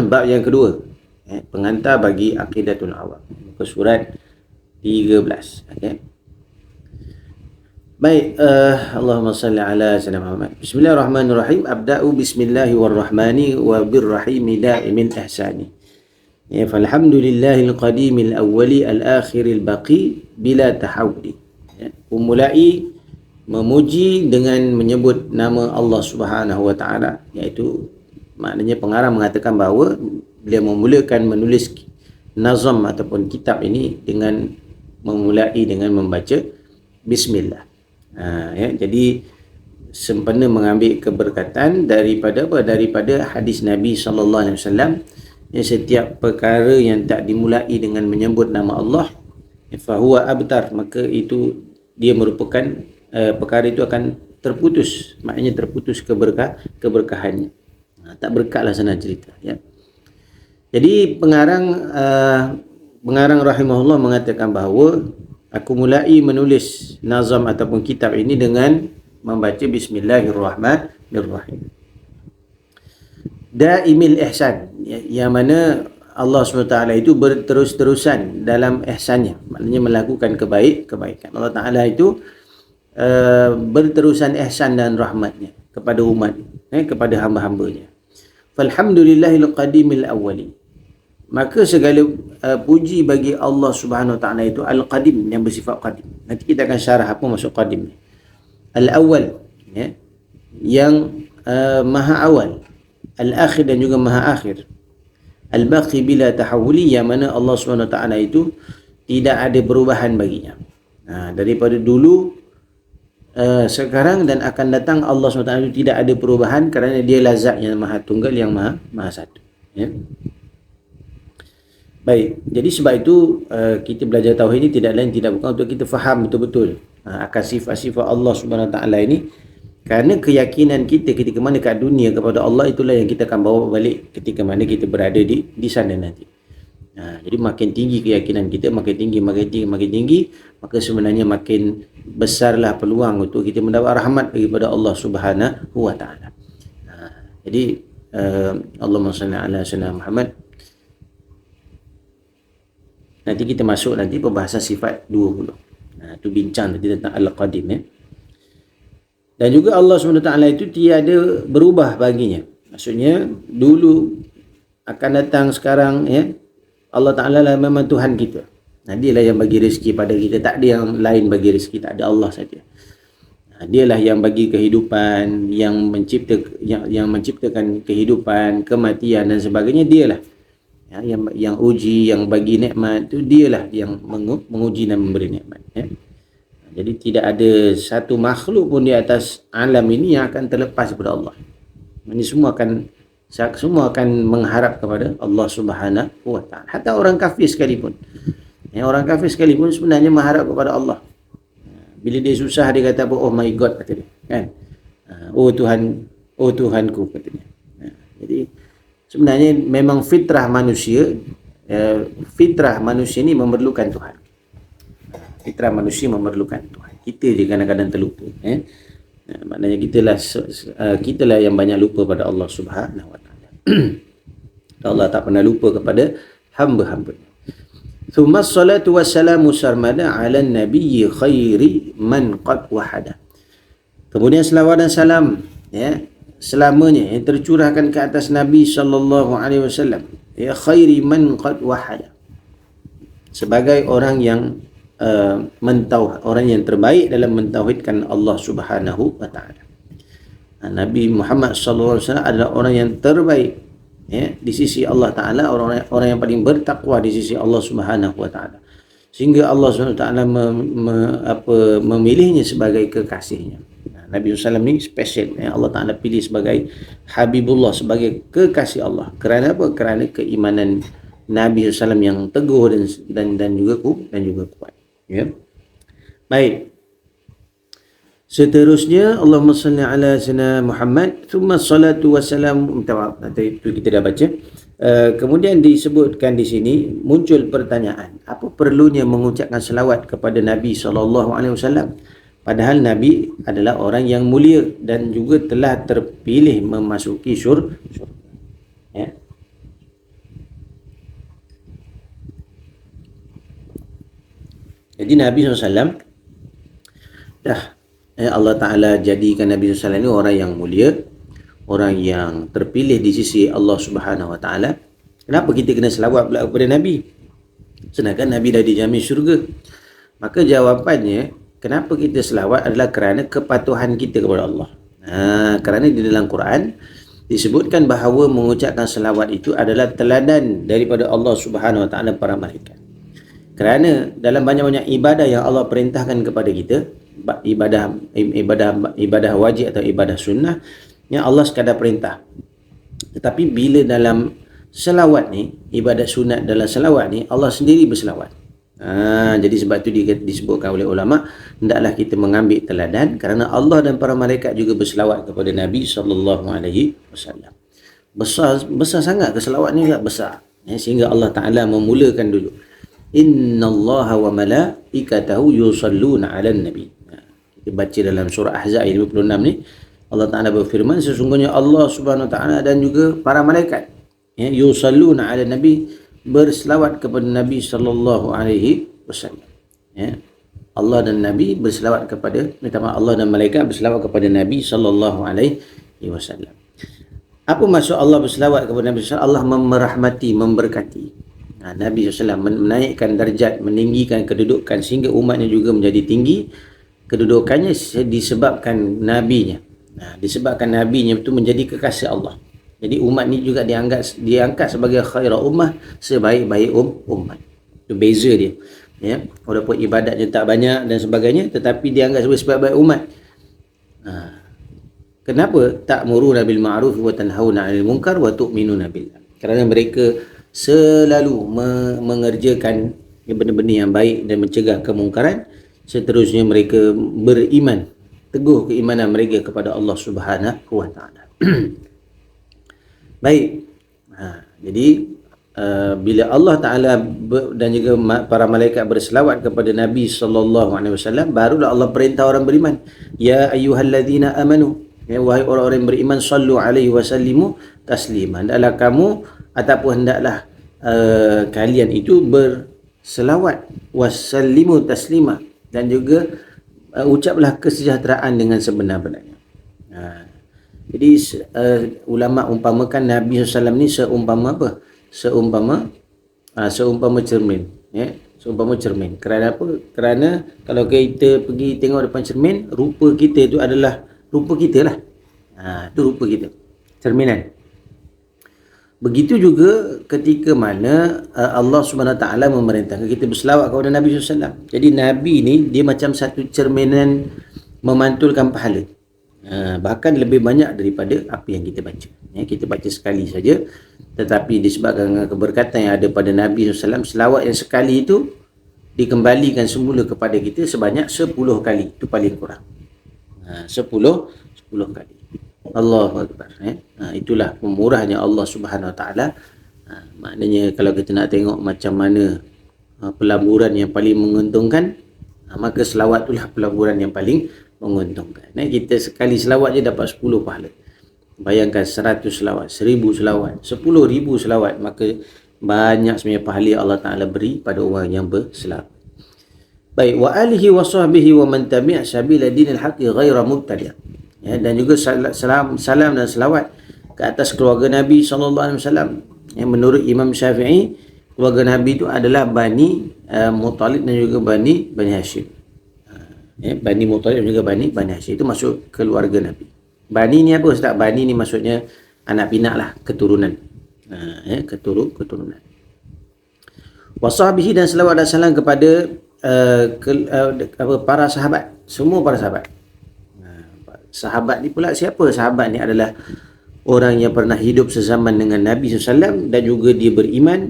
bab yang kedua. Pengantar bagi Aqidatul Awam. Muka surat 13. Okey. Baik, Allahumma salli ala sayyidina Muhammad. Bismillahirrahmanirrahim. Abda'u bismillahirrahmani wa birrahimi da'imil ihsani. Ya, falhamdulillahil qadimil awwali al-akhiril baqi bila tahawudi. Ya, memulai memuji dengan menyebut nama Allah Subhanahu wa taala, iaitu maknanya pengarang mengatakan bahawa beliau memulakan menulis nazam ataupun kitab ini dengan memulai dengan membaca bismillah. Ya, jadi sempena mengambil keberkatan daripada apa? Daripada hadis Nabi sallallahu alaihi wasallam, yang setiap perkara yang tak dimulai dengan menyebut nama Allah, fa huwa abtar, maka itu dia merupakan perkara itu akan terputus, maknanya terputus keberkahannya. Tak berkatlah sana cerita, ya. Jadi pengarang rahimahullah mengatakan bahawa aku mulai menulis nazam ataupun kitab ini dengan membaca bismillahirrahmanirrahim. Daimil ihsan, yang mana Allah SWT itu berterus-terusan dalam ihsannya, maknanya melakukan kebaikan. Allah Ta'ala itu berterusan ihsan dan rahmatnya kepada umat, kepada hamba-hambanya. Falhamdulillahil qadimil awwali, maka segala puji bagi Allah Subhanahu Wa Taala itu al-qadim, yang bersifat qadim. Nanti kita akan syarah apa maksud qadim ni. Al-awwal, ya, yang maha awal, al-akhir dan juga maha akhir, al-baqi bila tahawuli, yang mana Allah Subhanahu Wa Taala itu tidak ada perubahan baginya. Daripada dulu, sekarang dan akan datang, Allah SWT itu tidak ada perubahan, kerana dia lazat yang maha tunggal, yang maha satu, ya. Baik, jadi sebab itu kita belajar tauhid ini tidak lain tidak bukan untuk kita faham betul-betul akan sifat-sifat Allah Subhanahu Wa Taala ini, kerana keyakinan kita ketika mana kat dunia kepada Allah, itulah yang kita akan bawa balik ketika mana kita berada di sana nanti. Jadi makin tinggi keyakinan kita, makin tinggi, maka sebenarnya makin besarlah peluang untuk kita mendapat rahmat daripada Allah Subhanahu Wa Taala. Jadi Allahumma salli ala sayyidina Muhammad. Nanti kita masuk nanti pembahasan sifat 20. Itu bincang tadi tentang Al-Qadim, ya. Dan juga Allah SWT itu tiada berubah baginya. Maksudnya dulu, akan datang, sekarang, ya. Allah Ta'ala lah memang Tuhan kita. Dialah yang bagi rezeki pada kita. Tak ada yang lain bagi rezeki, tak ada Allah saja. Dialah yang bagi kehidupan, yang menciptakan kehidupan, kematian dan sebagainya. Dialah yang uji, yang bagi nikmat, itu dialah yang menguji dan memberi nikmat, ya. Jadi tidak ada satu makhluk pun di atas alam ini yang akan terlepas daripada Allah. Ini semua akan mengharap kepada Allah Subhanahu Wa Taala. Hatta orang kafir sekalipun, orang kafir sekalipun sebenarnya mengharap kepada Allah. Bila dia susah, dia kata apa? Oh my God, kata dia, kan? Oh Tuhan, oh Tuhanku, kata dia. Jadi sebenarnya memang fitrah manusia ini memerlukan Tuhan. Fitrah manusia memerlukan Tuhan. Kita je kadang-kadang terlupa. Maknanya kitalah yang banyak lupa pada Allah Subhanahu Wa Taala. Allah tak pernah lupa kepada hamba-hambanya. Thumma salatu wassalamu sarmada ala nabiyyi khairi man qad wahada. Kemudian selawat dan salam, ya, selamanya yang tercurahkan ke atas Nabi sallallahu alaihi wasallam, ya, khairi man qad wahada, sebagai orang yang orang yang terbaik dalam mentauhidkan Allah Subhanahu Wa Taala. Nabi Muhammad sallallahu alaihi wasallam adalah orang yang terbaik, ya, di sisi Allah Taala, orang yang paling bertakwa di sisi Allah Subhanahu Wa Taala, sehingga Allah Subhanahu Wa Taala memilihnya sebagai kekasihnya. Nabi SAW ni special, ya. Allah Ta'ala pilih sebagai Habibullah, sebagai kekasih Allah. Kerana apa? Kerana keimanan Nabi SAW yang teguh dan juga kuat, ya. Baik. Seterusnya, Allahumma salli ala sayyidina Muhammad, thumma salatu wassalam. Minta maaf, nanti itu kita dah baca. Kemudian disebutkan di sini, muncul pertanyaan, apa perlunya mengucapkan selawat kepada Nabi SAW? Padahal Nabi adalah orang yang mulia dan juga telah terpilih memasuki syurga. Ya. Jadi Nabi SAW dah Allah Ta'ala jadikan Nabi SAW ini orang yang mulia, orang yang terpilih di sisi Allah Subhanahu Wa Ta'ala. Kenapa kita kena selawat pula kepada Nabi? Sedangkan Nabi dah dijamin syurga. Maka jawapannya, kenapa kita selawat adalah kerana kepatuhan kita kepada Allah. Kerana di dalam Quran disebutkan bahawa mengucapkan selawat itu adalah teladan daripada Allah Subhanahu Wa Ta'ala para malaikat. Kerana dalam banyak-banyak ibadah yang Allah perintahkan kepada kita, ibadah wajib atau ibadah sunnah, yang Allah sekadar perintah. Tetapi bila dalam selawat ni, ibadat sunat dalam selawat ni, Allah sendiri berselawat. Jadi sebab itu disebutkan oleh ulama, hendaklah kita mengambil teladan kerana Allah dan para malaikat juga berselawat kepada Nabi SAW. Besar sangat keselawat ni, besar. Sehingga Allah Ta'ala memulakan dulu, innallaha wa malaikatahu yusalluna 'alan nabi. Kita baca dalam surah Ahzab ayat 56 ni, Allah Ta'ala berfirman, sesungguhnya Allah Subhanahu Wa Ta'ala dan juga para malaikat yusalluna 'alan nabi, berselawat kepada Nabi sallallahu alaihi wasallam. Allah dan Nabi berselawat kepada, Allah dan malaikat berselawat kepada Nabi sallallahu alaihi wasallam. Apa maksud Allah berselawat kepada Nabi sallallahu alaihi wasallam? Allah memerahmati, memberkati Nabi SAW, menaikkan darjat, meninggikan kedudukan sehingga umatnya juga menjadi tinggi kedudukannya disebabkan nabinya. Disebabkan nabinya itu menjadi kekasih Allah. Jadi umat ni juga diangkat sebagai khairul ummah, sebaik-baik umat. Itu beza dia. Walaupun ibadatnya tak banyak dan sebagainya, tetapi dianggap sebagai sebaik-baik umat. Kenapa? Ta'muruna bil ma'ruf wa tanhauna 'anil munkar wa tu'minuna billah. Kerana mereka selalu mengerjakan benda-benda yang baik dan mencegah kemungkaran. Seterusnya mereka beriman, teguh keimanan mereka kepada Allah Subhanahu Wa Ta'ala. Baik. Jadi bila Allah Ta'ala dan juga para malaikat berselawat kepada Nabi SAW, barulah Allah perintah orang beriman, ya ayyuhalladzina amanu, wahai orang-orang yang beriman, sallu alaihi wasallimu taslima. Hendaklah kamu ataupun hendaklah kalian itu berselawat, wasallimu taslima, dan juga ucaplah kesejahteraan dengan sebenar-benarnya. Jadi ulama umpamakan Nabi SAW ni seumpama apa? Seumpama cermin. Seumpama cermin. Kerana apa? Kerana kalau kita pergi tengok depan cermin, rupa kita itu adalah rupa kita lah. Itu rupa kita, cerminan. Begitu juga ketika mana Allah Subhanahu Wa Ta'ala memerintahkan kita berselawat kepada Nabi SAW. Jadi Nabi ni dia macam satu cerminan memantulkan pahala. Bahkan lebih banyak daripada apa yang kita baca. Kita baca sekali saja, tetapi disebabkan dengan keberkatan yang ada pada Nabi SAW, selawat yang sekali itu dikembalikan semula kepada kita sebanyak 10 kali. Itu paling kurang. 10 kali. Allahu Akbar. Itulah pemurahnya Allah Subhanahu Wa Ta'ala. Maknanya kalau kita nak tengok macam mana pelaburan yang paling menguntungkan, maka selawat itulah pelaburan yang paling menguntungkan. Kita sekali selawat je dapat 10 pahala. Bayangkan 100 selawat, 1000 selawat, 10,000 selawat, maka banyak sebenarnya pahala yang Allah Ta'ala beri pada orang yang berselawat. Baik, wa alihi wa sahbihi wa man tabi' sabila dinil haqqi ghaira mubtadi'. Dan juga salam dan selawat ke atas keluarga Nabi SAW. Menurut Imam Syafi'i, keluarga Nabi itu adalah Bani Muttalib dan juga Bani Hashim. Bani Muttalib dan juga Bani Hashim itu masuk keluarga Nabi. Bani ni apa Ustaz? Bani ni maksudnya anak pinak lah, keturunan. Keturunan. Wasahbihi, dan selawat dan salam kepada para sahabat, semua para sahabat. Sahabat ni pula siapa? Sahabat ni adalah orang yang pernah hidup sezaman dengan Nabi SAW dan juga dia beriman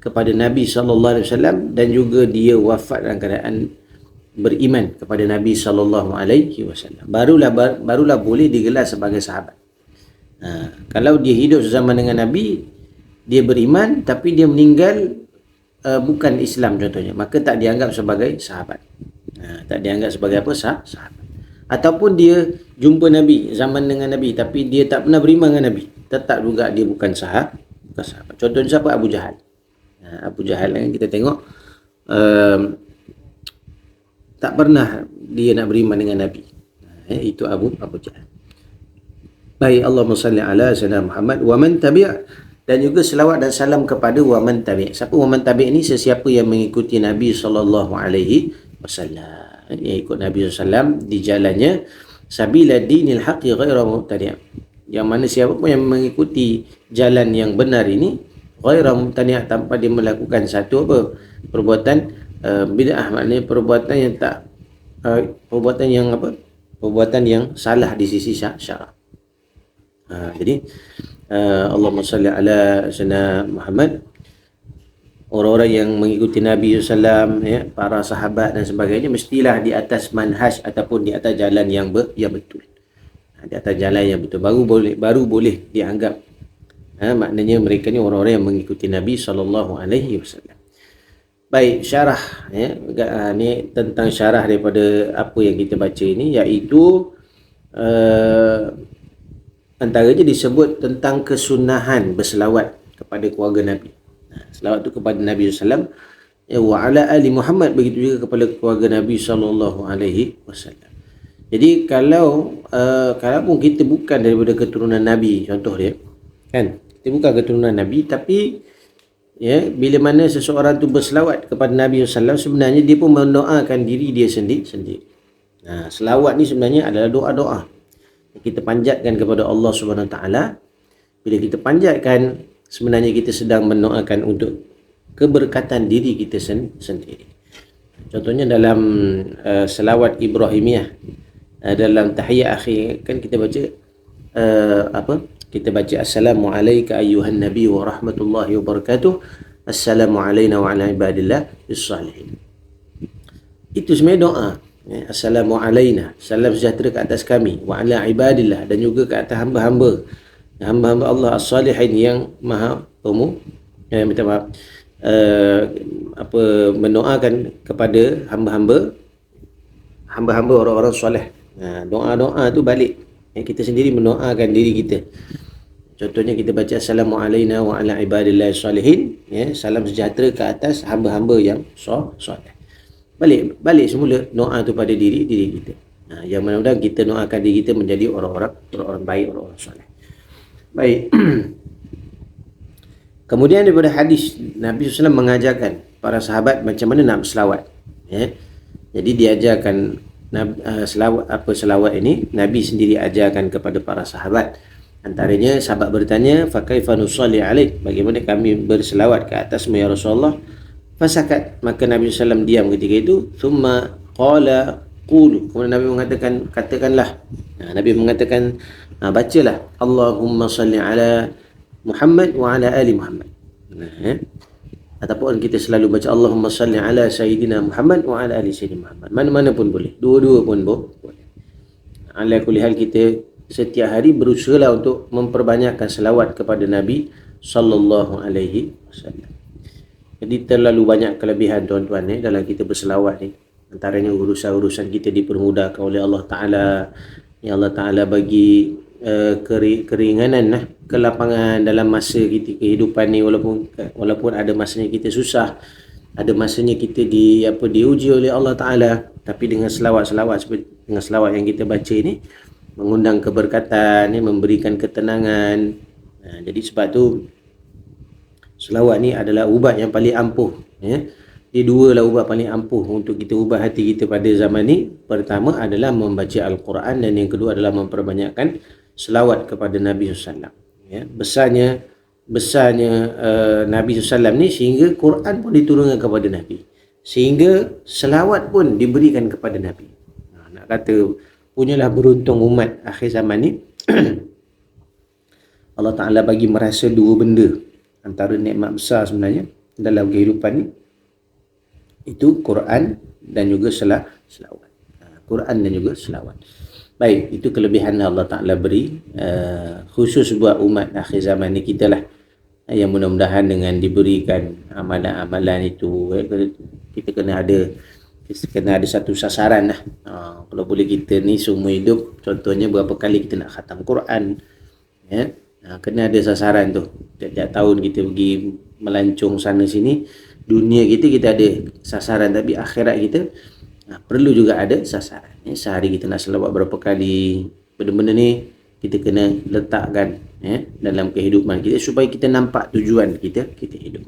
kepada Nabi SAW dan juga dia wafat dalam keadaan beriman kepada Nabi SAW. Barulah boleh digelar sebagai sahabat. Kalau dia hidup sezaman dengan Nabi, dia beriman tapi dia meninggal bukan Islam contohnya, maka tak dianggap sebagai sahabat. Tak dianggap sebagai apa? Sahabat. Ataupun dia jumpa Nabi, zaman dengan Nabi, tapi dia tak pernah beriman dengan Nabi, tetap juga dia bukan sahabat. Contohnya siapa? Abu Jahal. Abu Jahal kan kita tengok tak pernah dia nak beriman dengan Nabi. Itu Abu Jahal. Baik, Allahumma salli ala sayyidina Muhammad wa man tabi', dan juga selawat dan salam kepada wa man tabi'. Siapa wa man tabi' ni? Sesiapa yang mengikuti Nabi sallallahu alaihi wasallam. Yang ikut Nabi sallallahu di jalannya, sabila dinil haqqi ghairu mubtadi'. Yang mana siapa pun yang mengikuti jalan yang benar ini, ghairu mubtadi', tanpa dia melakukan satu perbuatan bid'ah, maknanya perbuatan yang tak perbuatan yang perbuatan yang salah di sisi syarak. Jadi Allahumma salli ala sayyidina Muhammad, orang-orang yang mengikuti Nabi SAW, para sahabat dan sebagainya, mestilah di atas manhaj ataupun di atas jalan yang betul. Di atas jalan yang betul baru boleh dianggap maknanya mereka ni orang-orang yang mengikuti Nabi SAW. Baik, syarah ni tentang syarah daripada apa yang kita baca ini, iaitu antaranya disebut tentang kesunahan berselawat kepada keluarga Nabi. Selawat tu kepada Nabi SAW, wa ala ali Muhammad, begitu juga kepada keluarga Nabi SAW. Jadi kalau pun kita bukan daripada keturunan Nabi, contoh dia kan, kita bukan keturunan Nabi, tapi bila mana seseorang tu berselawat kepada Nabi SAW, sebenarnya dia pun mendoakan diri dia sendiri. Selawat ni sebenarnya adalah doa-doa kita panjatkan kepada Allah Subhanahu Wa Taala. Bila kita panjatkan, sebenarnya kita sedang mendoakan untuk keberkatan diri kita sendiri. Contohnya dalam selawat Ibrahimiyah, dalam tahiyat akhir kan kita baca kita baca assalamu alayka ayyuhan nabi wa rahmatullahi wa barakatuh, assalamu alayna wa ala ibadillah as-salihin. Itu sebenarnya doa. Assalamu alayna, salam sejahtera ke atas kami, wa ala ibadillah, dan juga ke atas hamba-hamba Allah as-salihin yang maha minta maaf, mendoakan kepada hamba-hamba orang-orang soleh. Doa-doa tu balik, kita sendiri mendoakan diri kita. Contohnya kita baca assalamu alayna wa ala ibadillah as-salihin, salam sejahtera ke atas hamba-hamba yang soleh. Balik semula doa tu pada diri kita. Yang mudah-mudahan kita doakan diri kita menjadi orang-orang baik, orang-orang soleh. Baik. Kemudian daripada hadis, Nabi SAW mengajarkan para sahabat macam mana nak berselawat. Jadi diajarkan selawat ini, Nabi sendiri ajarkan kepada para sahabat. Antaranya sahabat bertanya, fa kaifa nusalli alaik, bagaimana kami berselawat ke atasmu ya Rasulullah? Fasakat, maka Nabi SAW diam ketika itu. Thumma qala qulu, kemudian Nabi mengatakan, katakanlah. Nabi mengatakan, bacalah Allahumma salli ala Muhammad wa ala ali Muhammad. Ataupun kita selalu baca Allahumma salli ala Sayyidina Muhammad wa ala ali Sayyidina Muhammad. Mana-mana pun boleh, dua-dua pun boleh. Ala kulli hal, kita setiap hari berusahalah untuk memperbanyakkan selawat kepada Nabi sallallahu alaihi wasallam. Jadi terlalu banyak kelebihan tuan-tuan dalam kita berselawat ni. Antaranya urusan-urusan kita dipermudahkan oleh Allah Ta'ala. Ya Allah Ta'ala bagi keringanan, kelapangan dalam masa kita kehidupan ni, walaupun ada masanya kita susah, ada masanya kita diuji oleh Allah Ta'ala, tapi dengan selawat yang kita baca ini mengundang keberkatan, memberikan ketenangan. Jadi sebab tu selawat ni adalah ubat yang paling ampuh. Dia dua lah ubat paling ampuh untuk kita ubah hati kita pada zaman ni. Pertama adalah membaca Al-Quran, dan yang kedua adalah memperbanyakkan selawat kepada Nabi SAW. Besarnya Nabi SAW ni sehingga Quran pun diturunkan kepada Nabi, sehingga selawat pun diberikan kepada Nabi. Nak kata punyalah beruntung umat akhir zaman ni. Allah Ta'ala bagi merasa dua benda antara nikmat besar sebenarnya dalam kehidupan ni, itu Quran dan juga selawat. Quran dan juga selawat. Baik, itu kelebihan Allah Ta'ala beri khusus buat umat akhir zaman ni kita lah, yang mudah-mudahan dengan diberikan amalan-amalan itu, kita kena ada satu sasaran lah. Kalau boleh kita ni seumur hidup, contohnya berapa kali kita nak khatam Quran, kena ada sasaran tu. Tiap-tiap tahun kita pergi melancong sana sini, dunia kita ada sasaran, tapi akhirat kita Perlu juga ada sasaran. Sehari kita nak selawat berapa kali. Benda-benda ni kita kena letakkan dalam kehidupan kita supaya kita nampak tujuan kita hidup.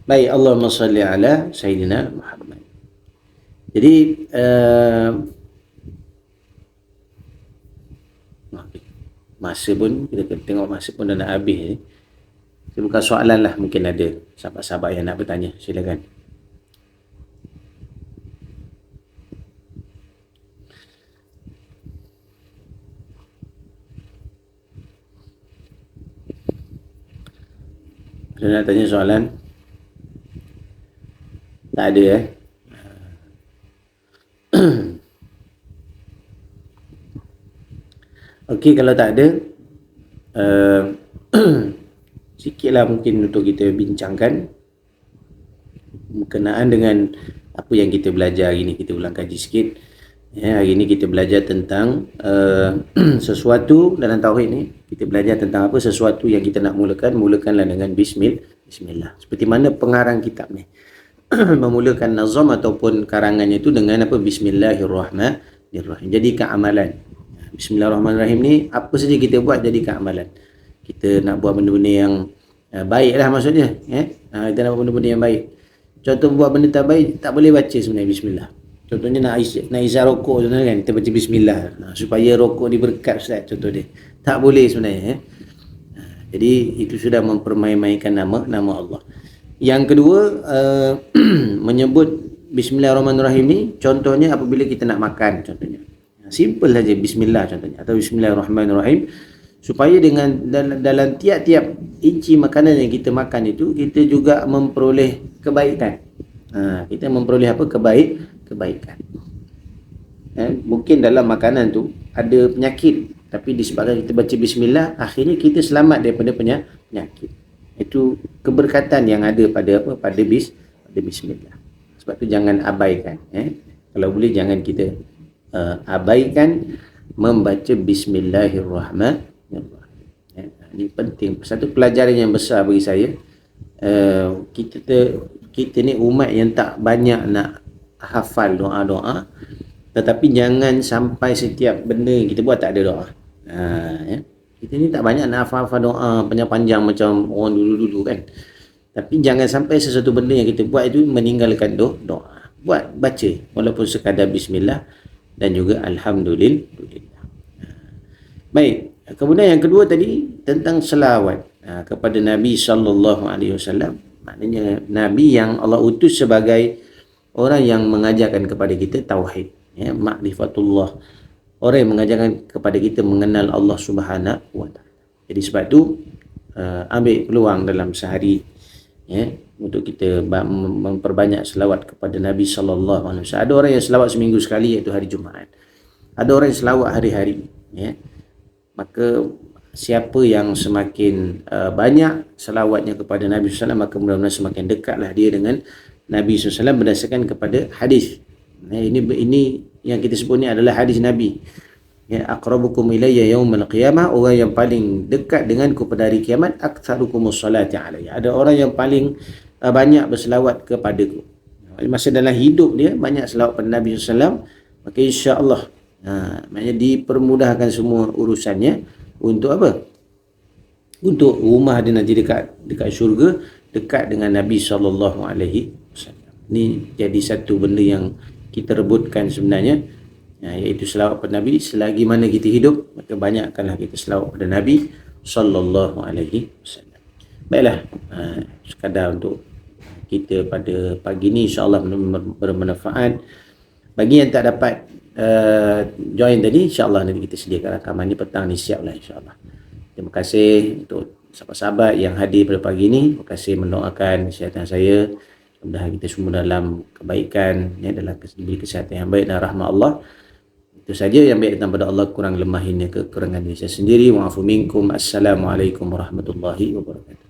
Baik, Allahumma salli ala Sayyidina Muhammad. Jadi masa pun kita tengok masa pun dah nak habis ni. Saya bukan soalan lah, mungkin ada sahabat-sahabat yang nak bertanya, silakan. Ada nak tanya soalan? Tak ada Okey, kalau tak ada sikitlah mungkin untuk kita bincangkan berkenaan dengan apa yang kita belajar hari ni. Kita ulang kaji sikit. Hari ni kita belajar tentang sesuatu dalam tauhid ni. Kita belajar tentang apa, sesuatu yang kita nak mulakanlah dengan bismillah. Seperti mana pengarang kitab ni memulakan nazam ataupun karangannya itu dengan apa? Bismillahirrahmanirrahim. Jadikan amalan. Bismillahirrahmanirrahim ni apa saja kita buat jadikan amalan. Kita nak buat benda-benda yang baik lah maksudnya. Kita nak buat benda-benda yang baik. Contoh buat benda tak baik, tak boleh baca sebenarnya bismillah. Contohnya nak isar rokok contohnya kan, kita baca bismillah supaya rokok diberkat Ustaz, contoh dia. Tak boleh sebenarnya. Jadi itu sudah mempermain-mainkan nama Allah. Yang kedua, menyebut bismillahirrahmanirrahim ni contohnya apabila kita nak makan contohnya. Simple saja bismillah contohnya atau bismillahirrahmanirrahim, supaya dengan dalam tiap-tiap inci makanan yang kita makan itu kita juga memperoleh kebaikan. Kita memperoleh apa? Kebaikan. Mungkin dalam makanan tu ada penyakit, tapi disebabkan kita baca bismillah, akhirnya kita selamat daripada penyakit. Itu keberkatan yang ada pada apa? Pada bismillah. Sebab tu jangan abaikan. Kalau boleh jangan kita abaikan membaca bismillahirrahmanirrahim. Ini penting. Satu pelajaran yang besar bagi saya. Kita ni umat yang tak banyak nak hafal doa-doa, tetapi jangan sampai setiap benda yang kita buat tak ada doa. Kita ni tak banyak nak hafal doa panjang-panjang macam orang dulu-dulu kan. Tapi jangan sampai sesuatu benda yang kita buat itu meninggalkan doa. Baca walaupun sekadar bismillah dan juga alhamdulillah. Baik, kemudian yang kedua tadi tentang selawat kepada Nabi sallallahu alaihi wasallam. Maknanya Nabi yang Allah utus sebagai orang yang mengajarkan kepada kita tauhid, makrifatullah. Orang yang mengajarkan kepada kita mengenal Allah Subhanahu wa taala. Jadi sebab tu ambil peluang dalam sehari untuk kita memperbanyak selawat kepada Nabi sallallahu alaihi wasallam. Ada orang yang selawat seminggu sekali, iaitu hari Jumaat. Ada orang yang selawat hari-hari. Maka siapa yang semakin banyak selawatnya kepada Nabi SAW, maka mudah-mudahan semakin dekatlah dia dengan Nabi SAW berdasarkan kepada hadis. Ini yang kita sebut ni adalah hadis Nabi. Aqrabukum ilayya yaumal qiyamah, orang yang paling dekat denganku pada hari kiamat, aktsarukumus salati alayya. Ada orang yang paling banyak berselawat kepadaku. Masa dalam hidup dia banyak selawat pada Nabi SAW, maka insya-Allah maknanya dipermudahkan semua urusannya untuk apa? Untuk rumah dia nanti dekat syurga, dekat dengan Nabi sallallahu alaihi wasallam. Ini jadi satu benda yang kita rebutkan sebenarnya, iaitu selawat pada Nabi. Selagi mana kita hidup, maka banyakkanlah kita selawat pada Nabi sallallahu alaihi wasallam. Baiklah, sekadar untuk kita pada pagi ni insya-Allah bermanfaat. Bagi yang tak dapat join tadi, insya-Allah nanti kita sediakan rakaman ni petang ni, siaplah insya-Allah. Terima kasih untuk sahabat-sahabat yang hadir pada pagi ni. Terima kasih mendoakan kesihatan saya. Mudah-mudahan kita semua dalam kebaikan, dalam kesihatan yang baik dan rahmat Allah. Itu saja yang baik datang pada Allah, kurang lemah ini kekurangan diri saya sendiri. Wa'afu minkum. Assalamualaikum warahmatullahi wabarakatuh.